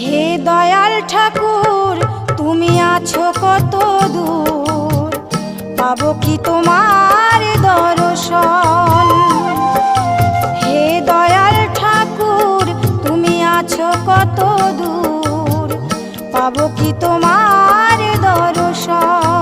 হে দয়াল ঠাকুর তুমি আছো কত দূর, পাবো কি তোমার দর্শন। হে দয়াল ঠাকুর তুমি আছো কত দূর, পাবো কি তোমার দর্শন।